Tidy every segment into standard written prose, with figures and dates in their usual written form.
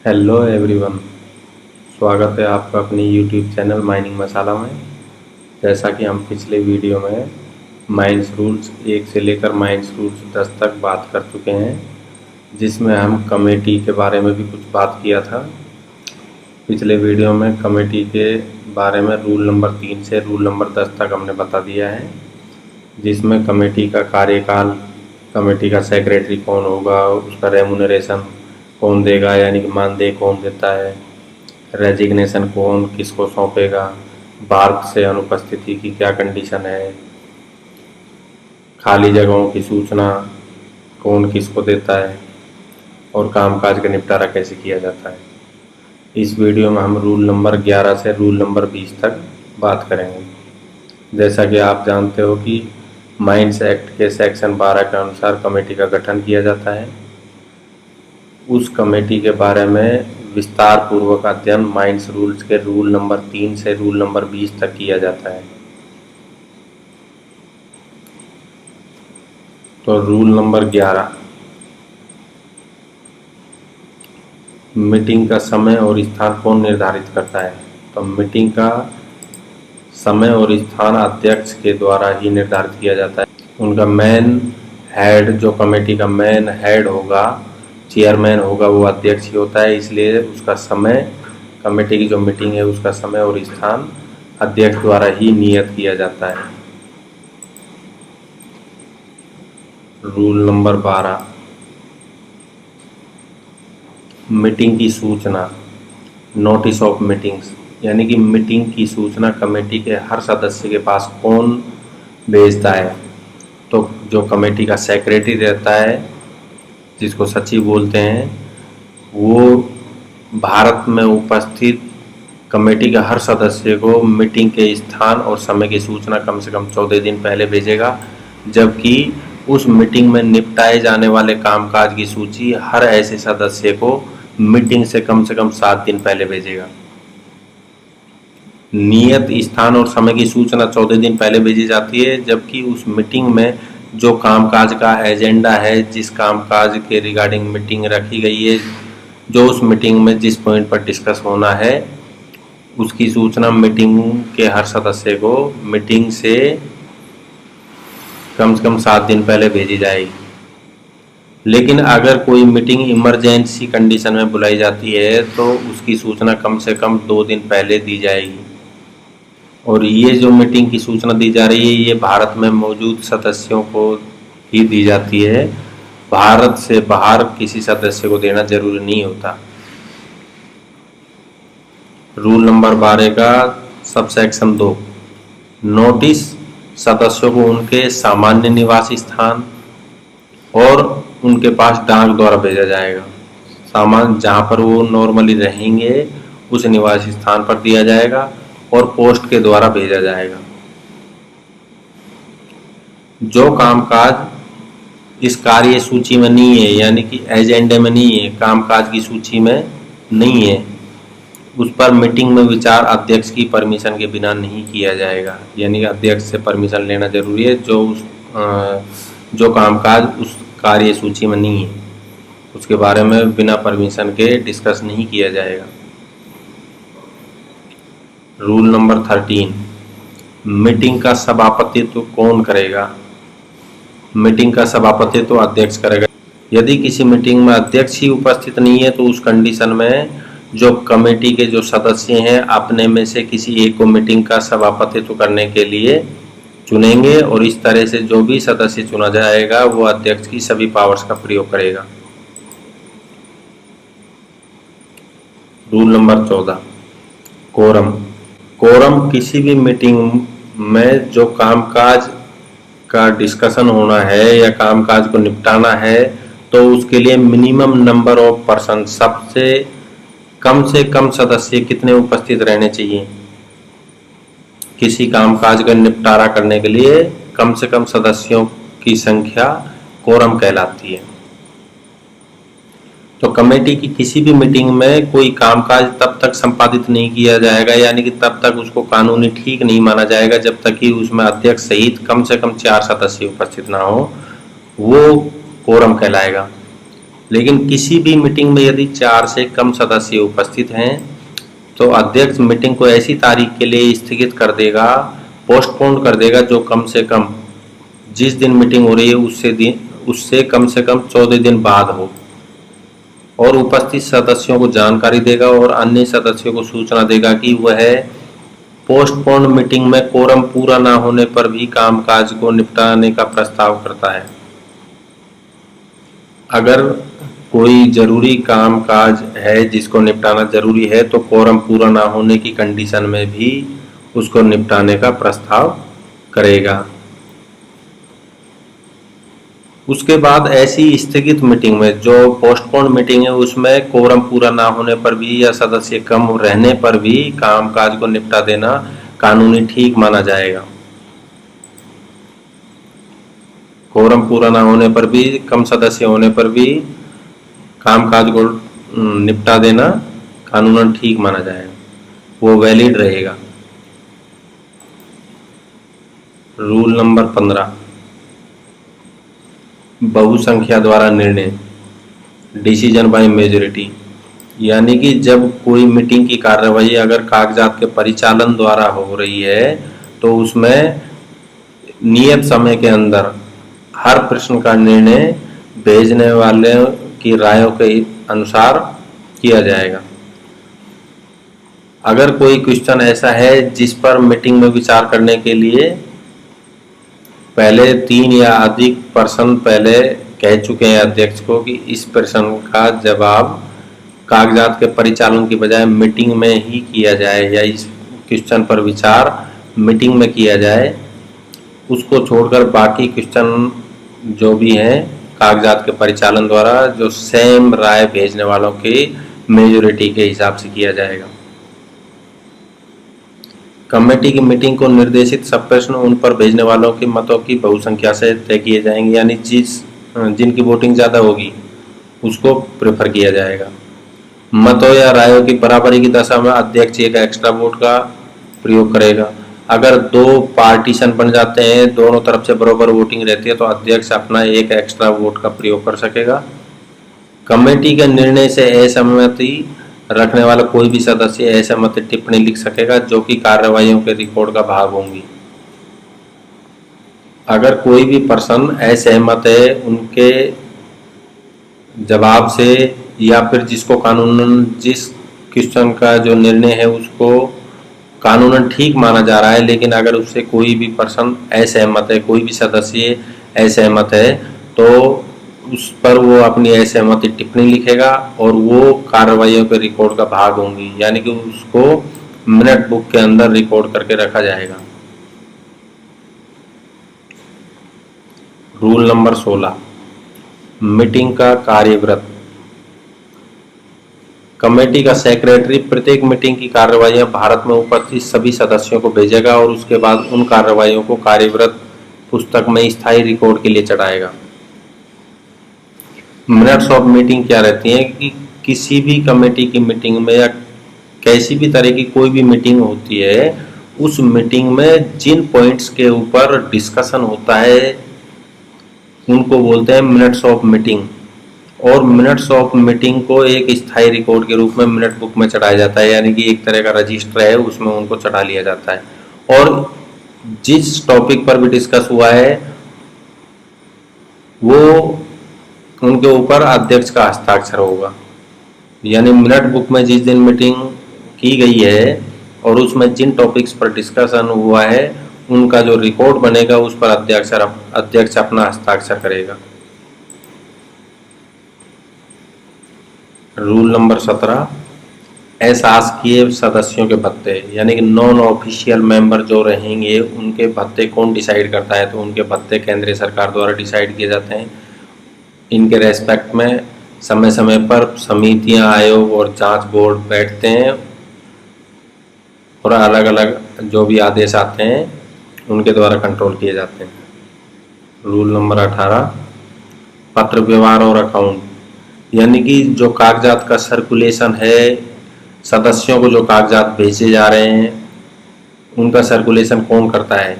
Hello everyone, स्वागत है आपका अपने यूट्यूब चैनल माइनिंग मसाला में। जैसा कि हम पिछले वीडियो में माइंस रूल्स 1 से लेकर माइंस रूल्स 10 तक बात कर चुके हैं, जिसमें हम कमेटी के बारे में भी कुछ बात किया था। पिछले वीडियो में कमेटी के बारे में रूल नंबर 3 से रूल नंबर 10 तक हमने बता दिया है, जिसमें कमेटी का कार्यकाल, कमेटी का सेक्रेटरी कौन होगा, उसका रेमुनरेशन कौन देगा यानी कि मानदेय कौन देता है, रेजिग्नेशन कौन किसको सौंपेगा, बार्क से अनुपस्थिति की क्या कंडीशन है, खाली जगहों की सूचना कौन किसको देता है और कामकाज का निपटारा कैसे किया जाता है। इस वीडियो में हम रूल नंबर 11 से रूल नंबर 20 तक बात करेंगे। जैसा कि आप जानते हो कि माइंस एक्ट के सेक्शन 12 के अनुसार कमेटी का गठन किया जाता है। उस कमेटी के बारे में विस्तार पूर्वक अध्ययन माइंस रूल्स के रूल नंबर 3 से रूल नंबर 20 तक किया जाता है। तो रूल नंबर 11, मीटिंग का समय और स्थान कौन निर्धारित करता है। तो मीटिंग का समय और स्थान अध्यक्ष के द्वारा ही निर्धारित किया जाता है। उनका मेन हेड, जो कमेटी का मेन हेड होगा, चेयरमैन होगा, वो अध्यक्ष ही होता है। इसलिए उसका समय, कमेटी की जो मीटिंग है उसका समय और स्थान अध्यक्ष द्वारा ही नियत किया जाता है। रूल नंबर 12, मीटिंग की सूचना, नोटिस ऑफ मीटिंग्स, यानी कि मीटिंग की सूचना कमेटी के हर सदस्य के पास कौन भेजता है। तो जो कमेटी का सेक्रेटरी रहता है, जिसको सचिव बोलते हैं, वो भारत में उपस्थित कमेटी के हर सदस्य को मीटिंग के स्थान और समय की सूचना कम से कम 14 दिन पहले भेजेगा, जबकि उस मीटिंग में निपटाए जाने वाले कामकाज की सूची हर ऐसे सदस्य को मीटिंग से कम 7 दिन पहले भेजेगा। नियत स्थान और समय की सूचना 14 दिन पहले भेजी जाती है, जबकि उस मीटिंग में जो कामकाज का एजेंडा है, जिस कामकाज के रिगार्डिंग मीटिंग रखी गई है, जो उस मीटिंग में जिस पॉइंट पर डिस्कस होना है, उसकी सूचना मीटिंग के हर सदस्य को मीटिंग से कम 7 दिन पहले भेजी जाएगी। लेकिन अगर कोई मीटिंग इमरजेंसी कंडीशन में बुलाई जाती है तो उसकी सूचना कम से कम 2 दिन पहले दी जाएगी। और ये जो मीटिंग की सूचना दी जा रही है, ये भारत में मौजूद सदस्यों को ही दी जाती है। भारत से बाहर किसी सदस्य को देना जरूरी नहीं होता। रूल नंबर 12 का सब सेक्शन 2, नोटिस सदस्यों को उनके सामान्य निवास स्थान और उनके पास डाक द्वारा भेजा जाएगा। सामान जहाँ पर वो नॉर्मली रहेंगे उस निवास स्थान पर दिया जाएगा और पोस्ट के द्वारा भेजा जाएगा। जो कामकाज इस कार्य सूची में नहीं है, यानी कि एजेंडे में नहीं है, कामकाज की सूची में नहीं है, उस पर मीटिंग में विचार अध्यक्ष की परमिशन के बिना नहीं किया जाएगा। यानी कि अध्यक्ष से परमिशन लेना जरूरी है। जो कामकाज उस कार्य सूची में नहीं है, उसके बारे में बिना परमिशन के डिस्कस नहीं किया जाएगा। रूल नंबर 13, मीटिंग का सभापतित्व कौन करेगा। मीटिंग का सभापतित्व अध्यक्ष करेगा। यदि किसी मीटिंग में अध्यक्ष ही उपस्थित नहीं है तो उस कंडीशन में जो कमेटी के जो सदस्य हैं अपने में से किसी एक को मीटिंग का सभापतित्व करने के लिए चुनेंगे और इस तरह से जो भी सदस्य चुना जाएगा वो अध्यक्ष की सभी पावर्स का प्रयोग करेगा। Rule number 14, quorum. कोरम किसी भी मीटिंग में जो कामकाज का डिस्कशन होना है या कामकाज को निपटाना है तो उसके लिए मिनिमम नंबर ऑफ पर्सन, से कम सदस्य कितने उपस्थित रहने चाहिए। किसी कामकाज का निपटारा करने के लिए कम से कम सदस्यों की संख्या कोरम कहलाती है। तो कमेटी की किसी भी मीटिंग में कोई कामकाज तब तक संपादित नहीं किया जाएगा, यानी कि तब तक उसको कानूनी ठीक नहीं माना जाएगा जब तक कि उसमें अध्यक्ष सहित कम से कम 4 सदस्य उपस्थित ना हो। वो कोरम कहलाएगा। लेकिन किसी भी मीटिंग में यदि 4 से कम सदस्य उपस्थित हैं तो अध्यक्ष मीटिंग को ऐसी तारीख के लिए स्थगित कर देगा, पोस्टपोन कर देगा जो कम से कम जिस दिन मीटिंग हो रही है उससे कम से कम 14 दिन बाद हो, और उपस्थित सदस्यों को जानकारी देगा और अन्य सदस्यों को सूचना देगा कि वह पोस्टपोन मीटिंग में कोरम पूरा न होने पर भी कामकाज को निपटाने का प्रस्ताव करता है। अगर कोई जरूरी कामकाज है जिसको निपटाना जरूरी है तो कोरम पूरा ना होने की कंडीशन में भी उसको निपटाने का प्रस्ताव करेगा। उसके बाद ऐसी स्थगित मीटिंग में, जो पोस्टपोन मीटिंग है, उसमें कोरम पूरा ना होने पर भी या सदस्य कम रहने पर भी कामकाज को निपटा देना कानूनी ठीक माना जाएगा। कोरम पूरा ना होने पर भी, कम सदस्य होने पर भी कामकाज को निपटा देना कानूनन ठीक माना जाएगा, वो वैलिड रहेगा। रूल नंबर 15, बहुसंख्या द्वारा निर्णय, डिसीजन बाय मेजॉरिटी। यानी कि जब कोई मीटिंग की कार्यवाही अगर कागजात के परिचालन द्वारा हो रही है तो उसमें नियत समय के अंदर हर प्रश्न का निर्णय भेजने वाले की रायों के अनुसार किया जाएगा। अगर कोई क्वेश्चन ऐसा है जिस पर मीटिंग में विचार करने के लिए पहले 3 या अधिक पर्सन पहले कह चुके हैं अध्यक्ष को कि इस प्रश्न का जवाब कागजात के परिचालन की बजाय मीटिंग में ही किया जाए या इस क्वेश्चन पर विचार मीटिंग में किया जाए, उसको छोड़कर बाकी क्वेश्चन जो भी हैं कागजात के परिचालन द्वारा जो सेम राय भेजने वालों की मेजॉरिटी के हिसाब से किया जाएगा। कमेटी की मीटिंग को निर्देशित सब प्रश्न उन पर भेजने वालों के मतों की बहुसंख्या से तय किए जाएंगे, यानी जिनकी वोटिंग ज़्यादा होगी उसको प्रेफर किया जाएगा। मतों या रायों की बराबरी की दशा में अध्यक्ष एक एक्स्ट्रा वोट का प्रयोग करेगा। अगर 2 पार्टीशन बन जाते हैं, दोनों तरफ से बराबर वोटिंग रहती है, तो अध्यक्ष अपना एक एक्स्ट्रा वोट का प्रयोग कर सकेगा। कमेटी के निर्णय से असहमति रखने वाला कोई भी सदस्य असहमति टिप्पणी लिख सकेगा जो कि कार्यवाहियों के रिकॉर्ड का भाग होंगी। अगर कोई भी पर्सन असहमत है उनके जवाब से या फिर जिसको कानूनन जिस क्वेश्चन का जो निर्णय है उसको कानूनन ठीक माना जा रहा है, लेकिन अगर उससे कोई भी पर्सन असहमत है, कोई भी सदस्य असहमत है, तो उस पर वो अपनी असहमति टिप्पणी लिखेगा और वो कार्रवाइयों के रिकॉर्ड का भाग होंगी, यानी कि उसको मिनट बुक के अंदर रिकॉर्ड करके रखा जाएगा। रूल नंबर 16, मीटिंग का कार्यव्रत। कमेटी का सेक्रेटरी प्रत्येक मीटिंग की कार्यवाहियां भारत में उपस्थित सभी सदस्यों को भेजेगा और उसके बाद उन कार्यवाहियों को कार्यव्रत पुस्तक में स्थायी रिकॉर्ड के लिए चढ़ाएगा। मिनट्स ऑफ मीटिंग क्या रहती है कि किसी भी कमेटी की मीटिंग में या कैसी भी तरह की कोई भी मीटिंग होती है, उस मीटिंग में जिन पॉइंट्स के ऊपर डिस्कशन होता है उनको बोलते हैं मिनट्स ऑफ मीटिंग, और मिनट्स ऑफ मीटिंग को एक स्थायी रिकॉर्ड के रूप में मिनट बुक में चढ़ाया जाता है, यानी कि एक तरह का रजिस्टर है उसमें उनको चढ़ा लिया जाता है। और जिस टॉपिक पर भी डिस्कस हुआ है वो उनके ऊपर अध्यक्ष का हस्ताक्षर होगा, यानी मिनट बुक में जिस दिन मीटिंग की गई है और उसमें जिन टॉपिक्स पर डिस्कशन हुआ है उनका जो रिकॉर्ड बनेगा उस पर अध्यक्ष अपना हस्ताक्षर करेगा। रूल नंबर 17, अशासकीय सदस्यों के भत्ते, यानी कि नॉन ऑफिशियल मेंबर जो रहेंगे उनके भत्ते कौन डिसाइड करता है, तो उनके भत्ते केंद्रीय सरकार द्वारा डिसाइड किए जाते हैं। इनके रेस्पेक्ट में समय समय पर समितियां, आयोग और जांच बोर्ड बैठते हैं और अलग अलग जो भी आदेश आते हैं उनके द्वारा कंट्रोल किए जाते हैं। रूल नंबर 18, पत्र व्यवहार और अकाउंट, यानी कि जो कागजात का सर्कुलेशन है, सदस्यों को जो कागजात भेजे जा रहे हैं उनका सर्कुलेशन कौन करता है,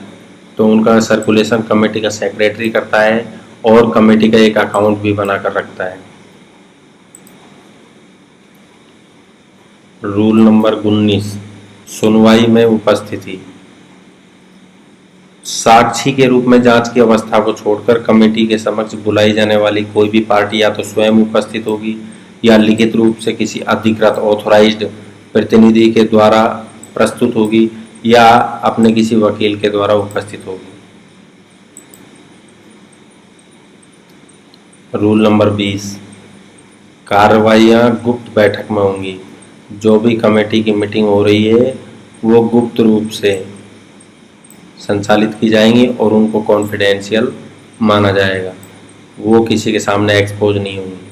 तो उनका सर्कुलेशन कमेटी का सेक्रेटरी करता है और कमेटी का एक अकाउंट भी बना कर रखता है। रूल नंबर 19, सुनवाई में उपस्थिति। साक्षी के रूप में जांच की अवस्था को छोड़कर कमेटी के समक्ष बुलाई जाने वाली कोई भी पार्टी या तो स्वयं उपस्थित होगी या लिखित रूप से किसी अधिकृत ऑथोराइज्ड प्रतिनिधि के द्वारा प्रस्तुत होगी या अपने किसी वकील के द्वारा उपस्थित होगी। रूल नंबर 20, कार्रवाइयाँ गुप्त बैठक में होंगी। जो भी कमेटी की मीटिंग हो रही है वो गुप्त रूप से संचालित की जाएंगी और उनको कॉन्फिडेंशियल माना जाएगा, वो किसी के सामने एक्सपोज नहीं होंगी।